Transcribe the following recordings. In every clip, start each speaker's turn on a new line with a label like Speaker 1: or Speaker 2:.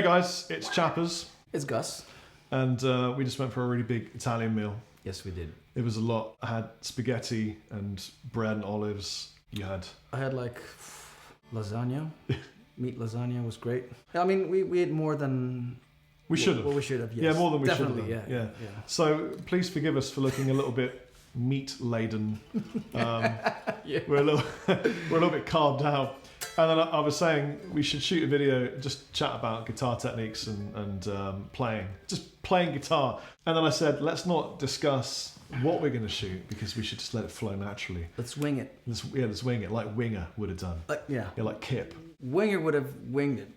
Speaker 1: Hey guys, it's Chappers.
Speaker 2: It's Gus.
Speaker 1: And we just went for a really big Italian meal.
Speaker 2: Yes, we did.
Speaker 1: It was a lot. I had spaghetti and bread and olives.
Speaker 2: I had like lasagna. Meat lasagna was great. I mean, we ate more than...
Speaker 1: We should have.
Speaker 2: Well, we should have, yes.
Speaker 1: Yeah, more than we should have.
Speaker 2: Definitely, yeah.
Speaker 1: So please forgive us for looking a little bit meat-laden. We're a little bit carved out. And then I was saying we should shoot a video, just chat about guitar techniques and playing. Just playing guitar. And then I said, let's not discuss what we're going to shoot because we should just let it flow naturally.
Speaker 2: Let's wing it.
Speaker 1: Let's wing it like Winger would have done. Yeah, like Kip.
Speaker 2: Winger would have winged it.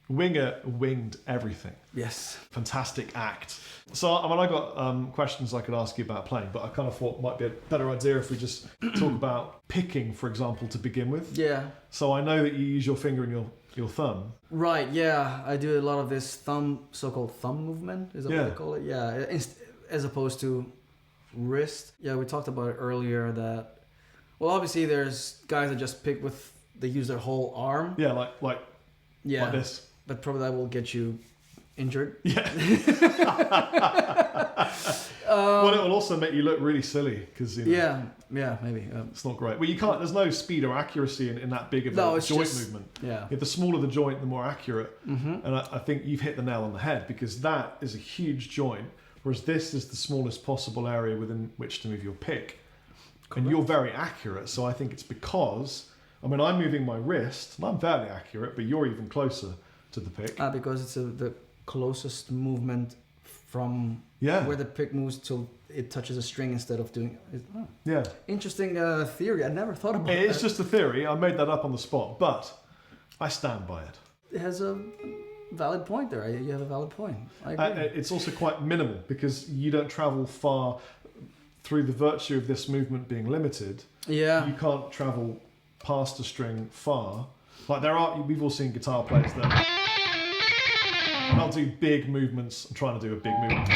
Speaker 1: Winger winged everything.
Speaker 2: Yes.
Speaker 1: Fantastic act. So, I mean, I got questions I could ask you about playing, but I kind of thought it might be a better idea if we just talk about picking, for example, to begin with.
Speaker 2: Yeah.
Speaker 1: So I know that you use your finger and your thumb.
Speaker 2: Right, yeah. I do a lot of this so-called thumb movement, is that what they call it? Yeah, as opposed to wrist. Yeah, we talked about it earlier that, well, obviously there's guys that just pick they use their whole arm.
Speaker 1: Yeah, like this.
Speaker 2: But probably that will get you injured.
Speaker 1: Yeah. Well, it will also make you look really silly because
Speaker 2: Yeah, maybe.
Speaker 1: It's not great. Well, you can't. There's no speed or accuracy in that big of a joint movement.
Speaker 2: Yeah.
Speaker 1: The smaller the joint, the more accurate.
Speaker 2: Mm-hmm.
Speaker 1: And I think you've hit the nail on the head because that is a huge joint, whereas this is the smallest possible area within which to move your pick. Correct. And you're very accurate. So I think it's because I'm moving my wrist and I'm fairly accurate, but you're even closer to the pick.
Speaker 2: Because it's the closest movement from where the pick moves till it touches a string instead of doing it. Oh. Yeah. Interesting theory. I never thought about it.
Speaker 1: It's just a theory. I made that up on the spot, but I stand by it.
Speaker 2: It has a valid point there. You have a valid point. I agree.
Speaker 1: It's also quite minimal because you don't travel far through the virtue of this movement being limited.
Speaker 2: Yeah.
Speaker 1: You can't travel past a string far. Like we've all seen guitar players that I'll do big movements. I'm trying to do a big movement.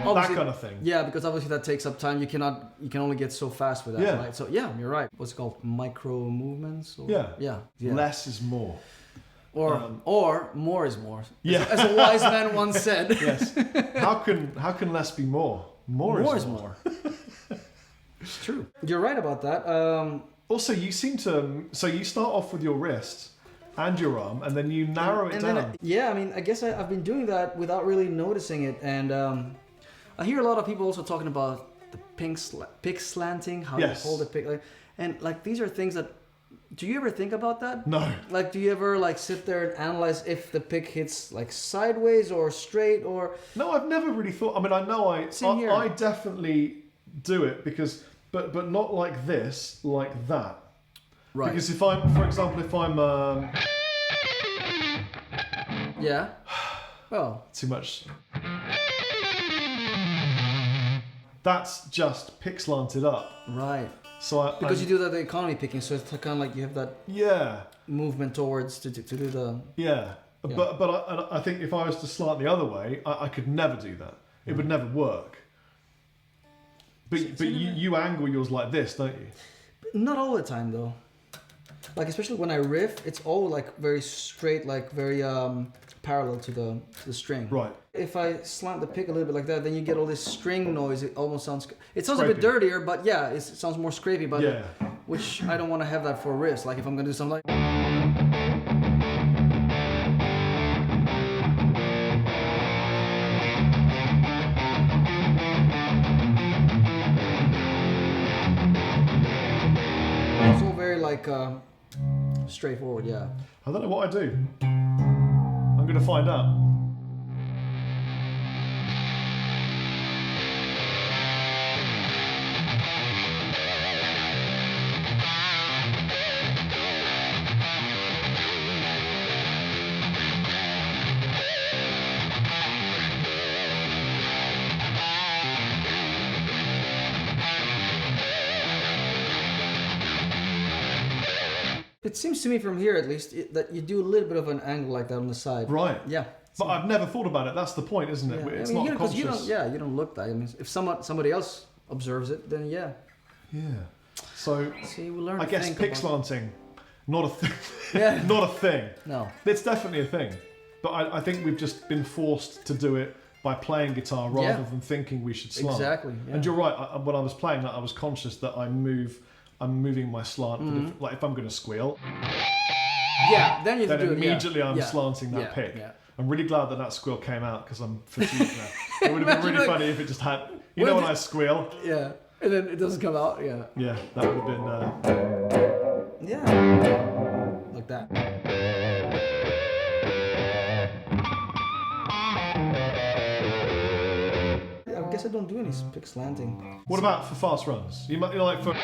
Speaker 1: Obviously, that kind of thing.
Speaker 2: Yeah, because obviously that takes up time. You can only get so fast with that, right? So yeah, you're right. What's it called? Micro movements? Yeah.
Speaker 1: Less is more.
Speaker 2: Or more is more.
Speaker 1: Yeah.
Speaker 2: As a wise man once said.
Speaker 1: Yes. How can less be more? More is more.
Speaker 2: It's true. You're right about that.
Speaker 1: Also, you seem to... So you start off with your wrist and your arm, and then you narrow it down.
Speaker 2: I guess I've been doing that without really noticing it. And I hear a lot of people also talking about the pick slanting, how you hold the pick. And these are things that... Do you ever think about that?
Speaker 1: No.
Speaker 2: Do you ever sit there and analyze if the pick hits sideways or straight or...
Speaker 1: No, I've never really thought... I know I definitely do it because... But not like this, like that.
Speaker 2: Right.
Speaker 1: Because if I'm...
Speaker 2: Yeah. Well...
Speaker 1: Too much... That's just pick slanted up.
Speaker 2: Right.
Speaker 1: So
Speaker 2: because you do the economy picking, so it's kind of like you have that movement towards to do the...
Speaker 1: Yeah. But I think if I was to slant the other way, I could never do that. It would never work. But you angle yours like this, don't you?
Speaker 2: Not all the time, though. Especially when I riff, it's all very straight, very parallel to the string.
Speaker 1: Right.
Speaker 2: If I slant the pick a little bit like that, then you get all this string noise. It almost sounds... It sounds scrapey. A bit dirtier, but it sounds more scrapey. But which I don't want to have that for riffs. If I'm going to do something It's all very straightforward,
Speaker 1: I don't know what I do. I'm going to find out.
Speaker 2: It seems to me from here, at least, that you do a little bit of an angle like that on the side.
Speaker 1: Right.
Speaker 2: Yeah.
Speaker 1: But I've never thought about it. That's the point, isn't it? It's not conscious.
Speaker 2: You don't look that. If somebody else observes it, then yeah.
Speaker 1: Yeah. So
Speaker 2: See, we learned.
Speaker 1: I guess pick slanting, not a thing.
Speaker 2: Yeah.
Speaker 1: Not a thing.
Speaker 2: No.
Speaker 1: It's definitely a thing, but I think we've just been forced to do it by playing guitar rather than thinking we should slant.
Speaker 2: Exactly. Yeah.
Speaker 1: And you're right. When I was playing that, I was conscious that I'm moving my slant. But if I'm going to squeal,
Speaker 2: yeah, then you have to do it.
Speaker 1: Immediately I'm
Speaker 2: Yeah.
Speaker 1: slanting that
Speaker 2: Yeah.
Speaker 1: pick.
Speaker 2: Yeah.
Speaker 1: I'm really glad that squeal came out because I'm fatigued now. It would have been really funny if it just had. You know when I squeal?
Speaker 2: Yeah. And then it doesn't come out. Yeah.
Speaker 1: Yeah, that would have been.
Speaker 2: Yeah. Like that. I guess I don't do any pick slanting.
Speaker 1: What about for fast runs? You might, like for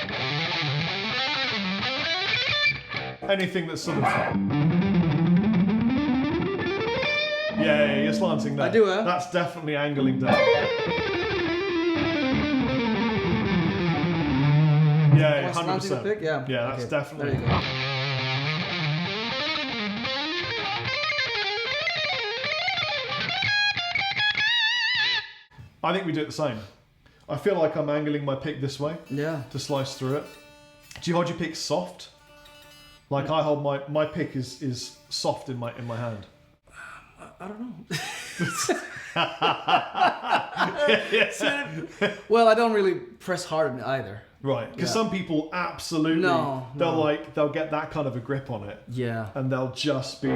Speaker 1: anything that's sort of. Yeah, you're slanting there.
Speaker 2: I do, huh?
Speaker 1: That's definitely angling down. Yeah,
Speaker 2: Am I slanting the
Speaker 1: 100%.
Speaker 2: pick? Yeah.
Speaker 1: Yeah, that's
Speaker 2: Okay,
Speaker 1: definitely.
Speaker 2: There you go.
Speaker 1: I think we do it the same. I feel like I'm angling my pick this way
Speaker 2: Yeah.
Speaker 1: to slice through it. Do you hold your pick soft? Like I hold my pick is soft in my hand.
Speaker 2: I don't know.
Speaker 1: Yeah.
Speaker 2: Well, I don't really press hard on it either.
Speaker 1: Right, because
Speaker 2: Yeah.
Speaker 1: some people absolutely
Speaker 2: No.
Speaker 1: they'll get that kind of a grip on it,
Speaker 2: Yeah.
Speaker 1: and they'll just be.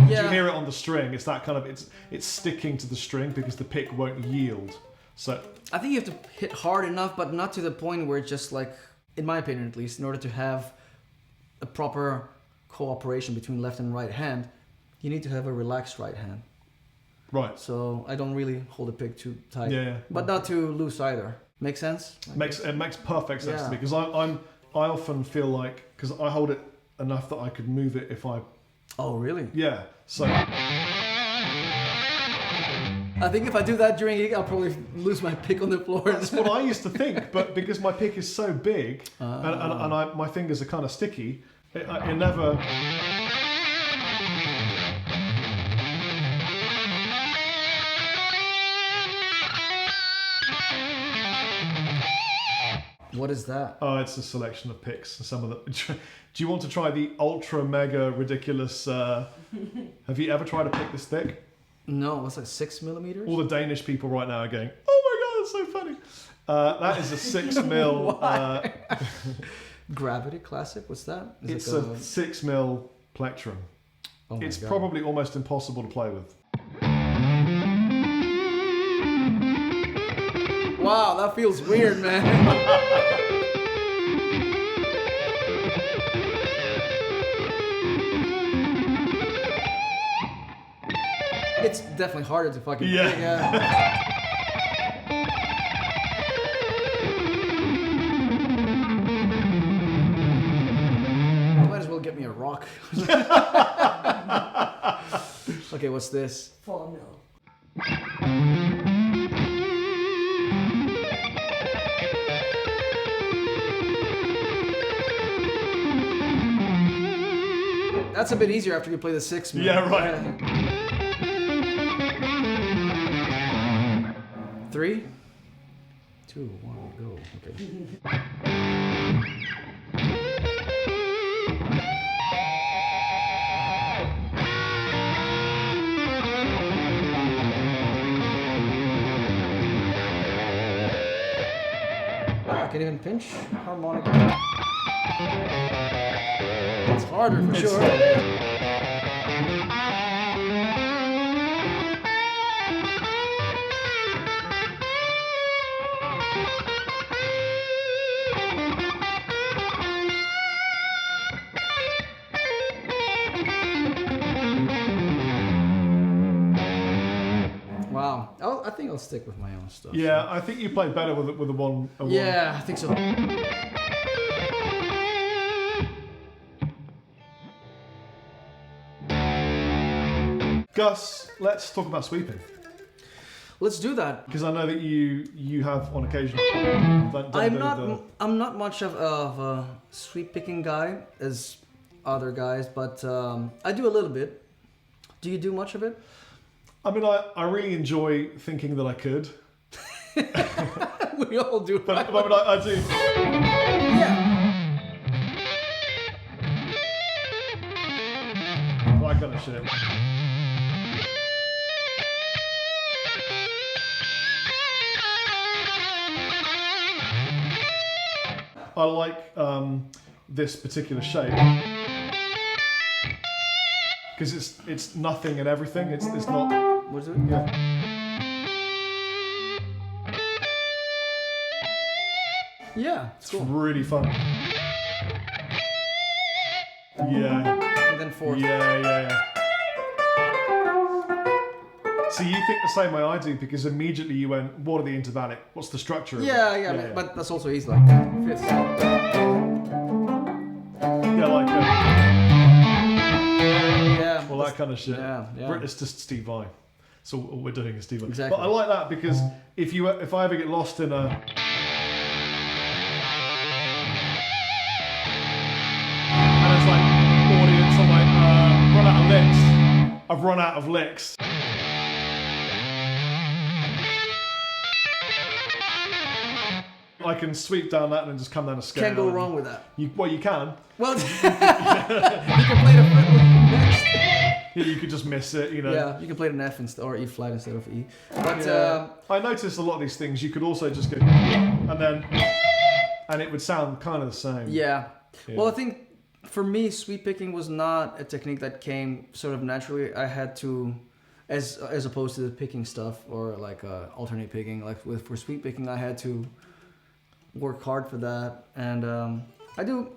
Speaker 2: Yeah.
Speaker 1: You hear it on the string. It's that kind of it's sticking to the string because the pick won't yield. So
Speaker 2: I think you have to hit hard enough, but not to the point where it's just like, in my opinion at least, in order to have a proper cooperation between left and right hand, you need to have a relaxed right hand.
Speaker 1: right,
Speaker 2: So I don't really hold the pick too tight,
Speaker 1: yeah.
Speaker 2: but not too loose either. Make sense?
Speaker 1: It makes perfect sense
Speaker 2: Yeah.
Speaker 1: to me because I often feel like because I hold it enough that I could move it if I
Speaker 2: Oh, really?
Speaker 1: so
Speaker 2: I think if I do that during a gig, I'll probably lose my pick on the floor.
Speaker 1: that's what I used to think, but because my pick is so big and my fingers are kind of sticky, it never.
Speaker 2: What is that?
Speaker 1: Oh, it's a selection of picks. Some of the. Do you want to try the ultra mega ridiculous? Have you ever tried to pick this thick?
Speaker 2: No, what's that, 6 millimeters?
Speaker 1: All the Danish people right now are going, "Oh my god, that's so funny." That is a 6 mil.
Speaker 2: Gravity Classic? What's that? Is
Speaker 1: It's
Speaker 2: it
Speaker 1: a 6 mil plectrum.
Speaker 2: Oh my
Speaker 1: It's
Speaker 2: God.
Speaker 1: probably almost impossible to play with.
Speaker 2: Wow, that feels weird, man. It's definitely harder to fucking
Speaker 1: Yeah.
Speaker 2: pick, yeah. You might as well get me a rock. Okay, what's this?
Speaker 3: 4 mil.
Speaker 2: That's a bit easier after you play the 6 mil.
Speaker 1: Yeah, right.
Speaker 2: 3, 2, 1, go. Okay. I can even pinch harmonica. It's harder for sure. Wow. I think I'll stick with my own stuff.
Speaker 1: Yeah, I think you played better with a one.
Speaker 2: Yeah, I think so.
Speaker 1: Gus, let's talk about sweeping
Speaker 2: Let's do that.
Speaker 1: because I know that you have on occasion.
Speaker 2: I'm not much of a sweep picking guy as other guys, but I do a little bit. Do you do much of it?
Speaker 1: I mean, I really enjoy thinking that I could.
Speaker 2: We all do.
Speaker 1: But I do.
Speaker 2: Yeah.
Speaker 1: That kind of shit. I like this particular shape because it's nothing and everything. It's not.
Speaker 2: What is it?
Speaker 1: Yeah.
Speaker 2: Yeah, it's cool.
Speaker 1: Really fun. Yeah.
Speaker 2: And then fourth.
Speaker 1: Yeah. So you think the same way I do because immediately you went, what are the intervallic? What's the structure of it?
Speaker 2: Yeah, but that's also easy, like fifth.
Speaker 1: Yeah, like
Speaker 2: yeah.
Speaker 1: Well, that kind of shit.
Speaker 2: Yeah.
Speaker 1: It's just Steve Vai. So all we're doing is Steve Vai.
Speaker 2: Exactly.
Speaker 1: But I like that because if I ever get lost in a and it's like audience, I'm like run out of licks. I've run out of licks. I can sweep down that and then just come down a scale.
Speaker 2: Can't go wrong with that.
Speaker 1: You can.
Speaker 2: Well, you can play the next.
Speaker 1: Yeah, you could just miss it, you know.
Speaker 2: Yeah, you can play an F instead or E flat instead of E. But
Speaker 1: I noticed a lot of these things. You could also just go and it would sound kind of the same.
Speaker 2: Yeah. Well, I think for me, sweep picking was not a technique that came sort of naturally. I had to, as opposed to the picking stuff or like alternate picking. Like for sweep picking, I had to work hard for that, and I do,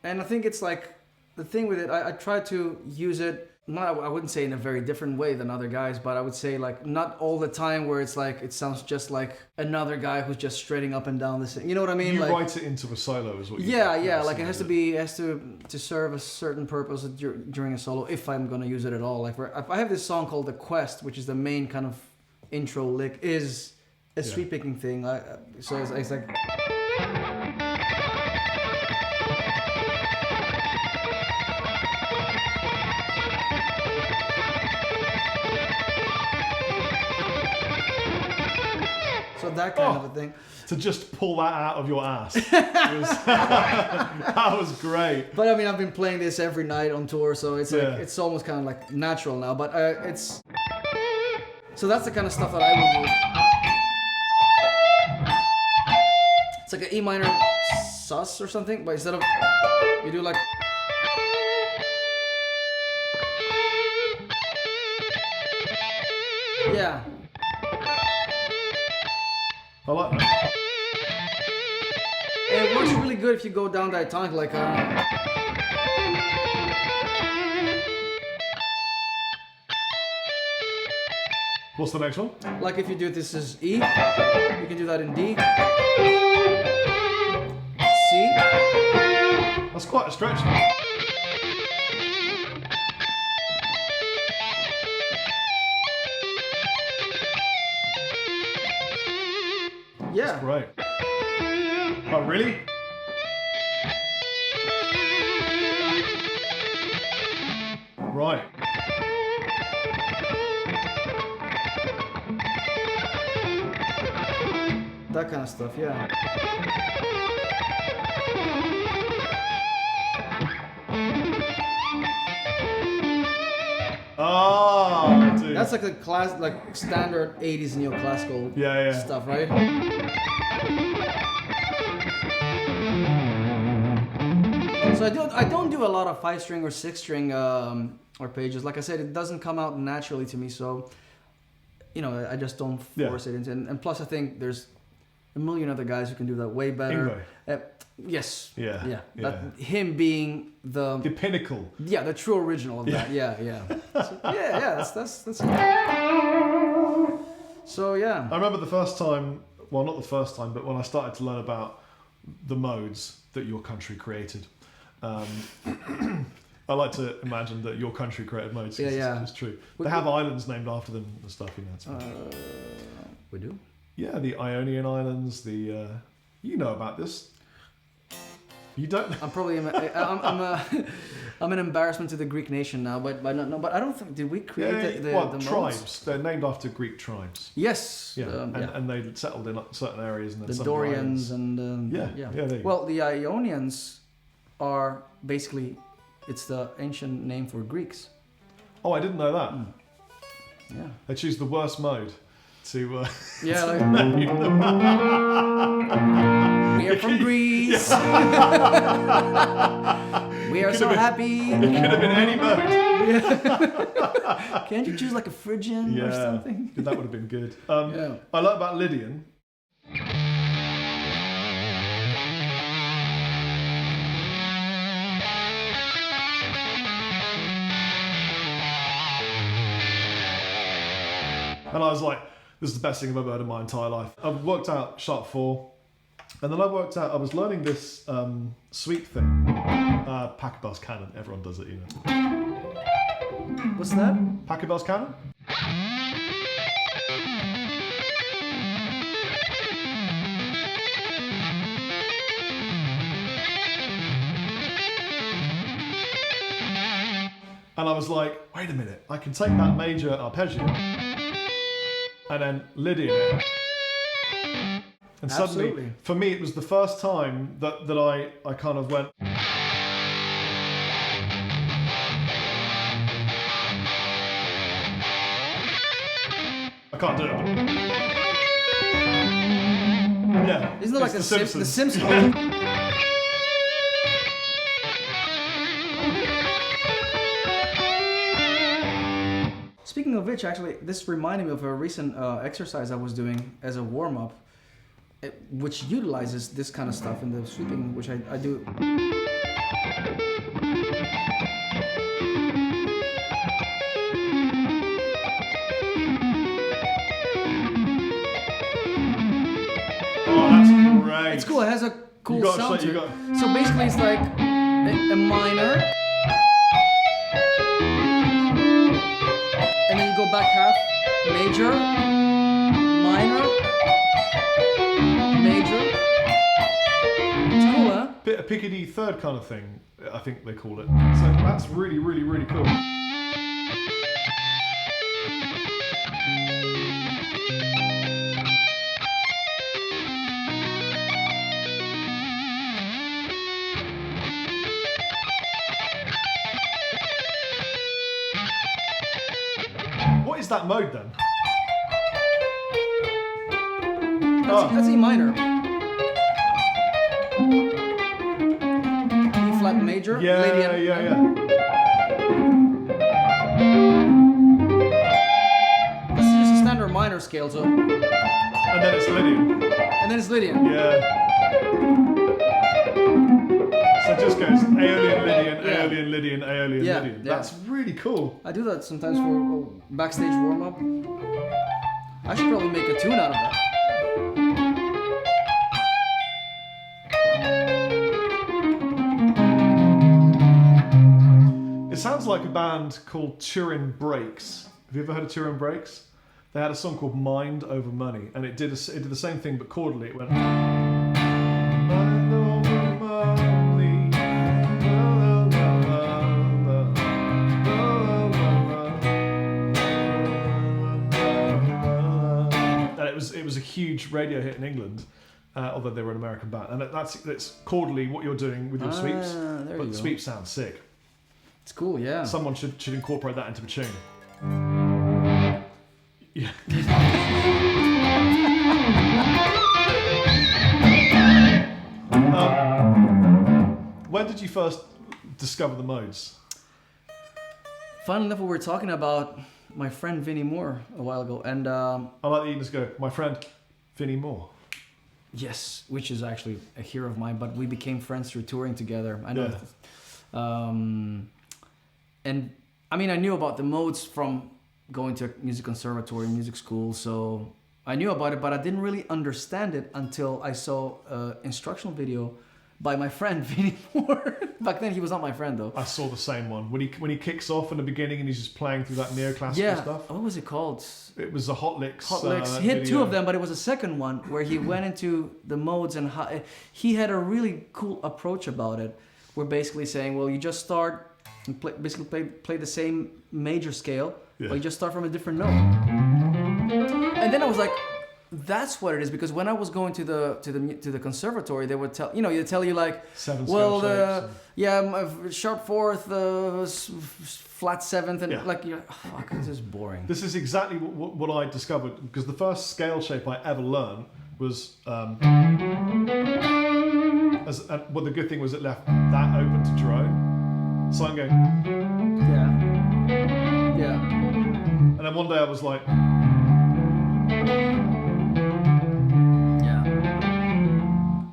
Speaker 2: and I think it's like the thing with it. I try to use it. I wouldn't say in a very different way than other guys, but I would say like not all the time where it's like it sounds just like another guy who's just shredding up and down this. You know what I mean?
Speaker 1: You
Speaker 2: like,
Speaker 1: write it into a solo, is what you.
Speaker 2: Yeah. Like it has to serve a certain purpose during a solo if I'm gonna use it at all. Like I have this song called "The Quest," which is the main kind of intro lick is a sweep picking thing. So it's like. So that kind of a thing.
Speaker 1: To just pull that out of your ass. That was great.
Speaker 2: But I mean, I've been playing this every night on tour, so it's like it's almost kind of like natural now. But it's so that's the kind of stuff that I will do. It's like an E minor sus or something, but instead of you do like. Yeah.
Speaker 1: I like that.
Speaker 2: And it works really good if you go down diatonic, like
Speaker 1: What's the next one?
Speaker 2: like if you do this as E, you can do that in D, C.
Speaker 1: That's quite a stretch.
Speaker 2: Yeah.
Speaker 1: That's great. Oh, really? Right.
Speaker 2: That kind of stuff, yeah.
Speaker 1: Oh, dude.
Speaker 2: That's like a like standard 80s neoclassical stuff, right? So I don't do a lot of 5-string or 6-string arpeggios. Like I said, it doesn't come out naturally to me, so I just don't force it into. And plus, I think there's a million other guys who can do that way better. Yes.
Speaker 1: Yeah.
Speaker 2: Him being the
Speaker 1: pinnacle.
Speaker 2: Yeah, the true original of that. Yeah. So, that's it. So yeah.
Speaker 1: I remember the first time. Well, not the first time, but when I started to learn about the modes that your country created. I like to imagine that your country created modes. It's true. They have islands named after them and stuff.
Speaker 2: We do.
Speaker 1: Yeah, the Ionian Islands. You know about this. You don't.
Speaker 2: I'm probably. I'm an embarrassment to the Greek nation now, but I don't think, did we create the modes?
Speaker 1: Tribes. They're named after Greek tribes.
Speaker 2: Yes.
Speaker 1: Yeah, and they settled in certain areas. And then
Speaker 2: the
Speaker 1: some
Speaker 2: Dorians
Speaker 1: islands.
Speaker 2: and...
Speaker 1: There you go.
Speaker 2: Well, the Ionians are basically, it's the ancient name for Greeks.
Speaker 1: Oh, I didn't know that.
Speaker 2: Yeah.
Speaker 1: They choose the worst mode to...
Speaker 2: Yeah, we are from Greece. We are so happy.
Speaker 1: It could have been any mode.
Speaker 2: Yeah. Can't you choose like a Phrygian or something?
Speaker 1: That would have been good. I like about Lydian. And I was like, this is the best thing I've ever heard in my entire life. I've worked out sharp 4. And then I worked out, I was learning this sweep thing. Pachelbel's canon. Everyone does it, you know.
Speaker 2: What's that?
Speaker 1: Pachelbel's canon? And I was like, wait a minute, I can take that major arpeggio and then Lydian it. And suddenly,
Speaker 2: Absolutely.
Speaker 1: for me, it was the first time that I kind of went... I can't do it. Yeah.
Speaker 2: Isn't it like
Speaker 1: the
Speaker 2: The Simpsons? Speaking of which, actually, this reminded me of a recent exercise I was doing as a warm-up, which utilizes this kind of stuff in the sweeping, which I do.
Speaker 1: Oh, that's great.
Speaker 2: It's cool. It has a cool sound to it.
Speaker 1: got...
Speaker 2: So basically, it's like a minor, and then you go back half, major, minor, major. It's cool, huh?
Speaker 1: Bit of pickety third kind of thing, I think they call it. So that's really, really, really cool. What is that mode then?
Speaker 2: That's E minor. E flat major.
Speaker 1: Yeah.
Speaker 2: This is just a standard minor scale, so.
Speaker 1: And then it's Lydian.
Speaker 2: Yeah.
Speaker 1: So it just goes Aeolian, Lydian, Aeolian, Lydian, Aeolian,
Speaker 2: Yeah,
Speaker 1: Lydian.
Speaker 2: yeah.
Speaker 1: That's really cool.
Speaker 2: I do that sometimes for backstage warm up. I should probably make a tune out of that.
Speaker 1: It sounds like a band called Turin Breaks. Have you ever heard of Turin Breaks? They had a song called Mind Over Money, and it did the same thing but chordally. It went. Mind over money. And it was a huge radio hit in England, although they were an American band. And that's chordally what you're doing with your sweeps.
Speaker 2: There
Speaker 1: But
Speaker 2: you
Speaker 1: the
Speaker 2: go.
Speaker 1: sweeps sound sick.
Speaker 2: It's cool, yeah.
Speaker 1: Someone should incorporate that into a tune. Yeah. When did you first discover the modes?
Speaker 2: Funnily enough, we were talking about my friend Vinnie Moore a while ago, and
Speaker 1: I like that you just go, my friend Vinnie Moore.
Speaker 2: yes, which is actually a hero of mine, but we became friends through touring together. I know.
Speaker 1: Yeah.
Speaker 2: And I mean, I knew about the modes from going to a music conservatory, music school, so I knew about it, but I didn't really understand it until I saw an instructional video by my friend Vinnie Moore. Back then, he was not my friend though.
Speaker 1: I saw the same one when he kicks off in the beginning and he's just playing through that neoclassical stuff.
Speaker 2: What was it called?
Speaker 1: It was the Hot Licks.
Speaker 2: Hot Licks. He had
Speaker 1: video.
Speaker 2: two of them, but it was a second one where he went into the modes and he had a really cool approach about it. We're basically saying, well, you just start and play the same major scale,
Speaker 1: Yeah.
Speaker 2: but you just start from a different note. And then I was like, that's what it is, because when I was going to the conservatory, they would tell you like,
Speaker 1: Seven
Speaker 2: well,
Speaker 1: scale shapes.
Speaker 2: sharp fourth, flat seventh, and
Speaker 1: Yeah.
Speaker 2: like, you're, oh, fuck, this is boring.
Speaker 1: This is exactly what I discovered, because the first scale shape I ever learned was, well, the good thing was it left that open to drone. So I'm going,
Speaker 2: Yeah.
Speaker 1: and then one day I was like,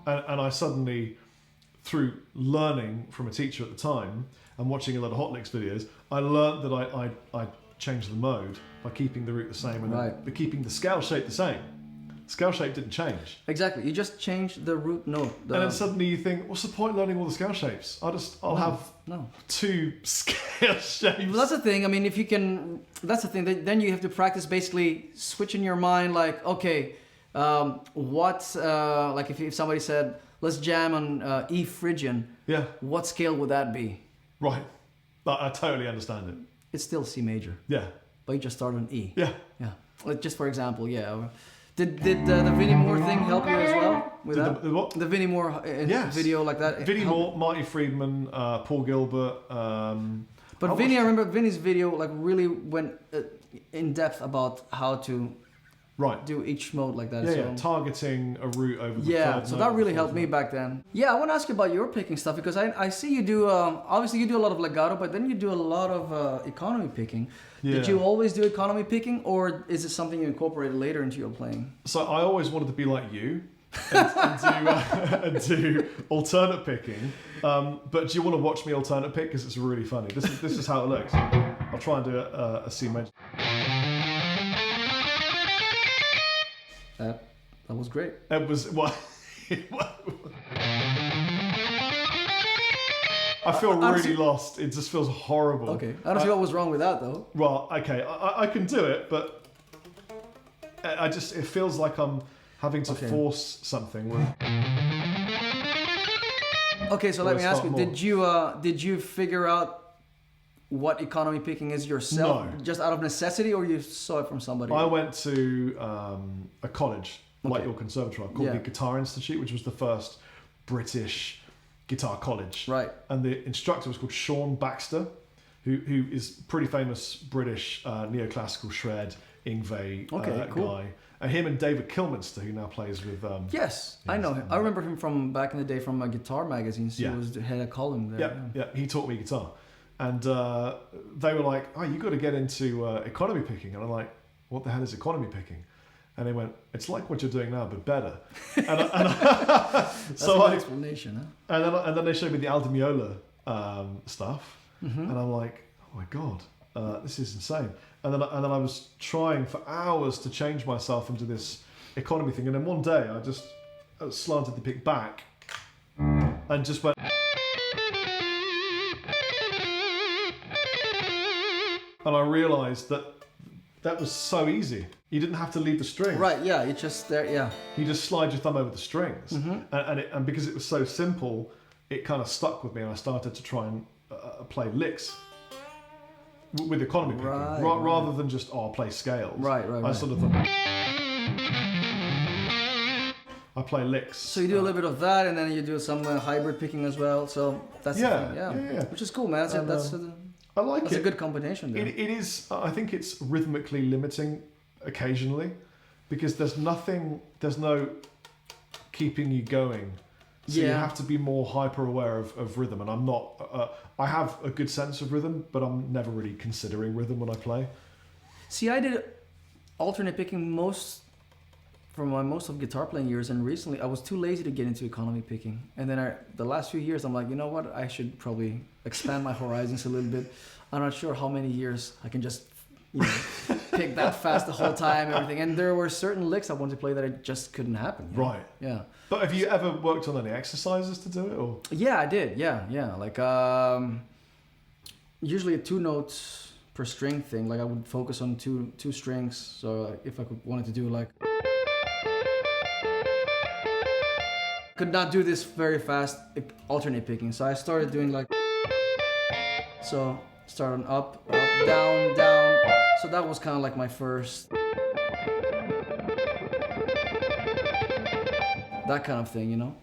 Speaker 1: and I suddenly, through learning from a teacher at the time and watching a lot of hot licks videos, I learned that I changed the mode by keeping the root the same and
Speaker 2: Right.
Speaker 1: keeping the scale shape the same. Scale shape didn't change.
Speaker 2: Exactly. You just change the root note.
Speaker 1: And then suddenly you think, what's the point learning all the scale shapes? I'll have
Speaker 2: No.
Speaker 1: 2 scale shapes.
Speaker 2: Well, that's the thing. I mean, if you can, that's the thing. Then you have to practice basically switching your mind. Like, okay, like if somebody said, let's jam on E Phrygian.
Speaker 1: Yeah.
Speaker 2: What scale would that be?
Speaker 1: Right. I totally understand it.
Speaker 2: It's still C major,
Speaker 1: Yeah.
Speaker 2: but you just start on E.
Speaker 1: Yeah.
Speaker 2: Yeah. Like, just for example, yeah. Did the Vinnie Moore thing help you as well with
Speaker 1: Did
Speaker 2: that?
Speaker 1: the what?
Speaker 2: The Vinnie Moore
Speaker 1: Yes.
Speaker 2: video like that.
Speaker 1: Vinnie Moore, Marty Friedman, Paul Gilbert.
Speaker 2: But Vinnie, I remember Vinnie's video like really went in depth about how to
Speaker 1: Right.
Speaker 2: do each mode like that.
Speaker 1: Yeah,
Speaker 2: so.
Speaker 1: yeah. Targeting a root over the
Speaker 2: Yeah,
Speaker 1: third
Speaker 2: so
Speaker 1: note
Speaker 2: that really
Speaker 1: or
Speaker 2: helped me
Speaker 1: something.
Speaker 2: back then. Yeah, I want to ask you about your picking stuff, because I see you do, obviously you do a lot of legato, but then you do a lot of economy picking.
Speaker 1: Yeah.
Speaker 2: Did you always do economy picking, or is it something you incorporated later into your playing?
Speaker 1: So I always wanted to be like you and do alternate picking. But do you want to watch me alternate pick? Because it's really funny. This is how it looks. I'll try and do a C major.
Speaker 2: That was great.
Speaker 1: It was what. I feel really lost. It just feels horrible.
Speaker 2: Okay, I don't see what was wrong with that though.
Speaker 1: Well, okay, I can do it, but it feels like I'm having to force something.
Speaker 2: Okay, so let me ask you:
Speaker 1: more.
Speaker 2: did you figure out what economy picking is yourself,
Speaker 1: No.
Speaker 2: just out of necessity, or you saw it from somebody?
Speaker 1: I went to a college, like your conservatoire, called the
Speaker 2: Yeah.
Speaker 1: Guitar Institute, which was the first British guitar college.
Speaker 2: Right.
Speaker 1: And the instructor was called Sean Baxter, who is pretty famous British neoclassical shred, Yngwie
Speaker 2: cool.
Speaker 1: guy. And him and David Kilminster, who now plays with...
Speaker 2: Yes, I know him. I remember him from back in the day from guitar magazines. He
Speaker 1: Yeah.
Speaker 2: was the head of column there.
Speaker 1: Yeah, he taught me guitar. And they were like, oh, you got to get into economy picking. And I'm like, what the hell is economy picking? And they went, it's like what you're doing now, but better.
Speaker 2: That's a good explanation, huh?
Speaker 1: And then they showed me the Al Di Meola stuff.
Speaker 2: Mm-hmm.
Speaker 1: And I'm like, oh my God, this is insane. And then I was trying for hours to change myself into this economy thing. And then one day I just slanted the pick back and just went... And I realised that was so easy. You didn't have to leave the strings.
Speaker 2: Right, yeah, you just there, yeah.
Speaker 1: You just slide your thumb over the strings.
Speaker 2: Mm-hmm.
Speaker 1: And because it was so simple, it kind of stuck with me, and I started to try and play licks with economy picking, rather than just, I'll play scales.
Speaker 2: Right.
Speaker 1: I sort of thought, I play licks.
Speaker 2: So you do a little bit of that, and then you do some hybrid picking as well. So that's the thing,
Speaker 1: yeah.
Speaker 2: which is cool, man.
Speaker 1: I like
Speaker 2: that's
Speaker 1: it.
Speaker 2: a good combination there.
Speaker 1: It is. I think it's rhythmically limiting occasionally, because there's no keeping you going. So you have to be more hyper aware of rhythm, and I'm not. I have a good sense of rhythm, but I'm never really considering rhythm when I play.
Speaker 2: See, I did alternate picking most of guitar playing years, and recently I was too lazy to get into economy picking. And then the last few years, I'm like, you know what? I should probably expand my horizons a little bit. I'm not sure how many years I can just pick that fast the whole time, everything. And there were certain licks I wanted to play that it just couldn't happen.
Speaker 1: Right.
Speaker 2: Yeah.
Speaker 1: But have you ever worked on any exercises to do it, or?
Speaker 2: Yeah, I did. Yeah. Like usually a 2 notes per string thing. Like I would focus on two strings. So if I wanted to do like, could not do this very fast alternate picking. So I started doing like, So starting up, up, down, down. So that was kind of like my first. That kind of thing, you know?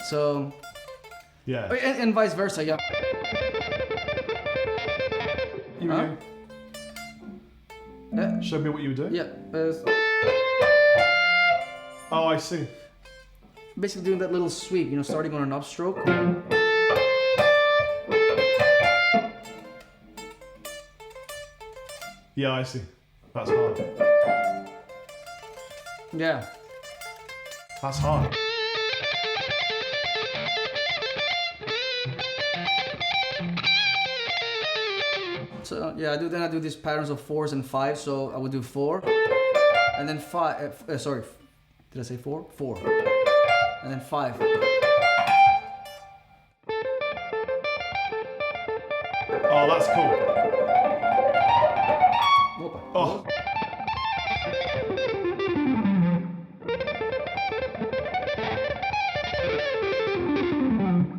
Speaker 2: So.
Speaker 1: Yeah.
Speaker 2: And vice versa, yeah.
Speaker 1: You were doing?
Speaker 2: Yeah.
Speaker 1: Show me what you were doing?
Speaker 2: Yeah.
Speaker 1: Oh, I see.
Speaker 2: Basically doing that little sweep, you know, starting on an upstroke.
Speaker 1: Yeah, I see. That's hard.
Speaker 2: Yeah.
Speaker 1: That's hard.
Speaker 2: So yeah, I do these patterns of 4s and 5s. So I would do 4, and then 5. Sorry, did I say 4? 4, and then 5.
Speaker 1: Oh, that's cool. Oh.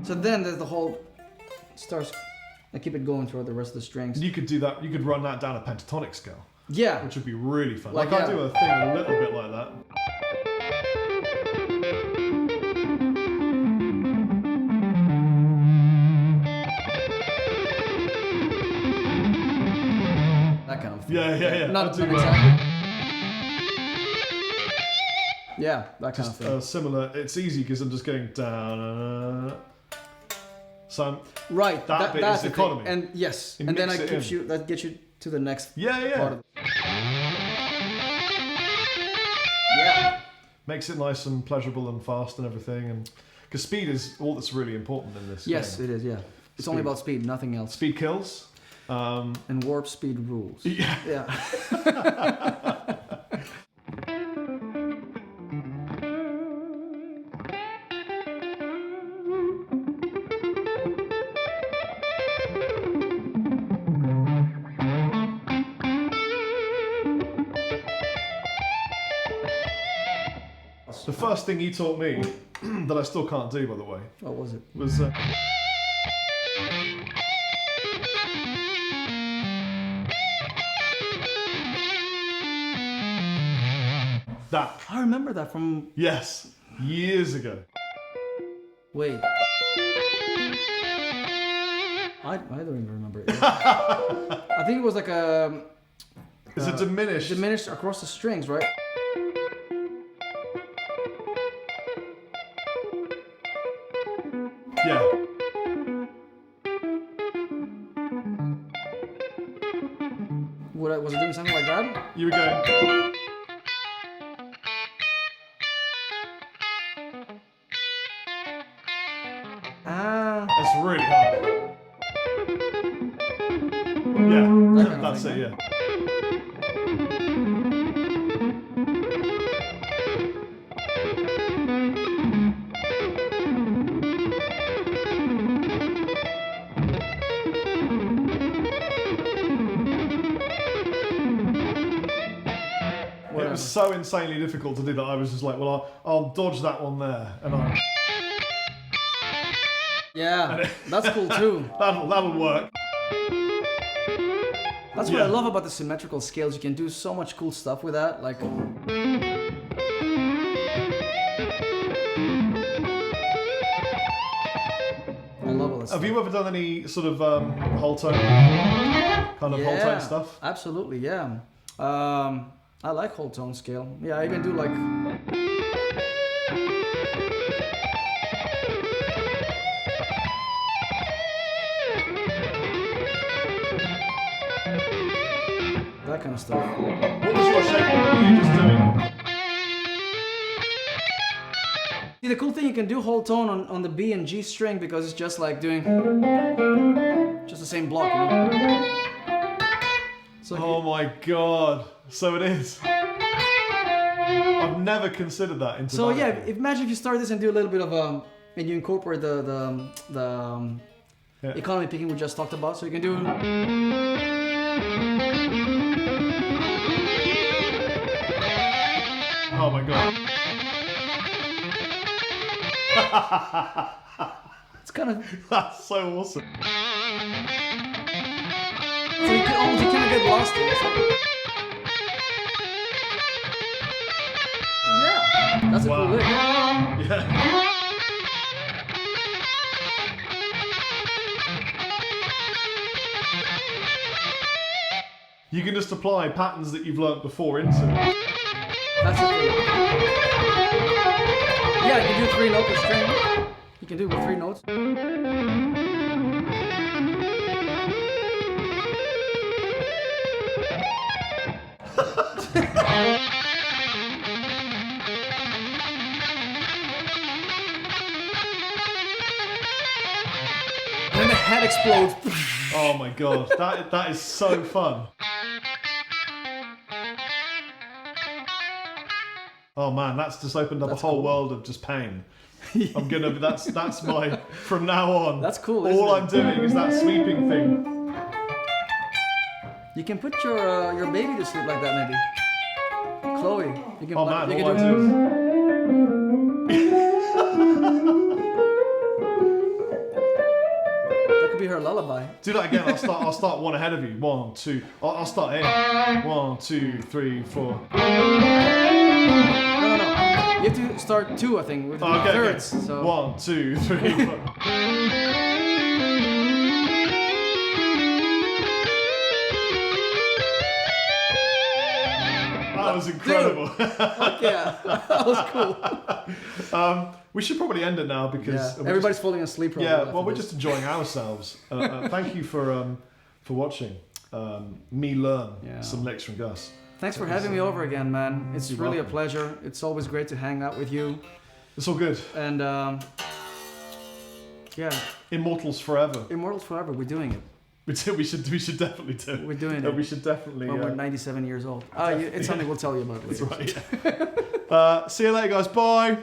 Speaker 2: So then there's the whole starts. I keep it going throughout the rest of the strings.
Speaker 1: You could do that. You could run that down a pentatonic scale.
Speaker 2: Yeah.
Speaker 1: Which would be really fun.
Speaker 2: Like,
Speaker 1: I do a thing a little bit like that.
Speaker 2: That kind of thing.
Speaker 1: Yeah.
Speaker 2: Not exactly. Yeah, that kind of thing.
Speaker 1: Similar. It's easy because I'm just going down. So
Speaker 2: right.
Speaker 1: That bit is economy.
Speaker 2: And yes, and then that gets you to the next part of it. Yeah.
Speaker 1: Makes it nice and pleasurable and fast and everything, and because speed is all that's really important in this.
Speaker 2: Yes,
Speaker 1: game.
Speaker 2: it is. Yeah, it's only about speed, nothing else.
Speaker 1: Speed kills.
Speaker 2: And warp speed rules.
Speaker 1: Yeah.
Speaker 2: Yeah.
Speaker 1: The first thing you taught me, that I still can't do, by the way.
Speaker 2: What was it?
Speaker 1: Was that.
Speaker 2: I remember that from.
Speaker 1: Yes, years ago.
Speaker 2: Wait. I don't even remember it. I think it was like a.
Speaker 1: Is it diminished?
Speaker 2: Diminished across the strings, right?
Speaker 1: Yeah.
Speaker 2: Was it doing something like that?
Speaker 1: You were going. That's really hard. Yeah, that's it, yeah. It was so insanely difficult to do that. I was just like, well, I'll dodge that one there, and
Speaker 2: yeah, that's cool too.
Speaker 1: That'll work.
Speaker 2: That's what I love about the symmetrical scales. You can do so much cool stuff with that. Like, I love all this stuff.
Speaker 1: Have you ever done any sort of whole tone whole tone stuff?
Speaker 2: Absolutely, yeah. I like whole tone scale. Yeah, I even do like. That kind of stuff.
Speaker 1: What was your shape? What were you just doing?
Speaker 2: See, the cool thing, you can do whole tone on the B and G string because it's just like doing just the same block. You know? So
Speaker 1: oh my god! So it is. I've never considered that into.
Speaker 2: So yeah, imagine if you start this and do a little bit of and you incorporate the economy picking we just talked about. So you can do.
Speaker 1: Oh my god.
Speaker 2: It's kind of.
Speaker 1: That's so awesome.
Speaker 2: So you kind of get lost in it. Yeah, that's a cool lick.
Speaker 1: Yeah. You can just apply patterns that you've learnt before into it.
Speaker 2: That's the thing. Yeah, you can do 3 note string. You can do it with 3 notes. And then the head explodes.
Speaker 1: Oh my god, that is so fun. Oh man, that's just opened up a whole world of just pain. I'm gonna. That's my. From now on.
Speaker 2: That's cool.
Speaker 1: All I'm doing is that sweeping thing.
Speaker 2: You can put your baby to sleep like that, maybe. Chloe, you can.
Speaker 1: Oh man,
Speaker 2: you
Speaker 1: all
Speaker 2: can
Speaker 1: I
Speaker 2: do. That could be her lullaby.
Speaker 1: Do that again. I'll start one ahead of you. 1, 2. I'll start here. 1, 2, 3, 4.
Speaker 2: No. You have to start 2, I think, with thirds.
Speaker 1: Okay.
Speaker 2: So
Speaker 1: 1, 2, 3, 4. That was incredible.
Speaker 2: Fuck yeah, that was cool.
Speaker 1: We should probably end it now because
Speaker 2: everybody's falling asleep. Probably
Speaker 1: well, we're just enjoying ourselves. Thank you for watching me learn some licks from Gus.
Speaker 2: Thanks for having me over again, man. It's really a pleasure. It's always great to hang out with you.
Speaker 1: It's all good.
Speaker 2: And
Speaker 1: Immortals forever.
Speaker 2: Immortals forever. We're doing it.
Speaker 1: We should definitely do it.
Speaker 2: We're doing it.
Speaker 1: We should definitely.
Speaker 2: When we're 97 years old. It's something we'll tell you about later.
Speaker 1: That's right. See you later, guys. Bye.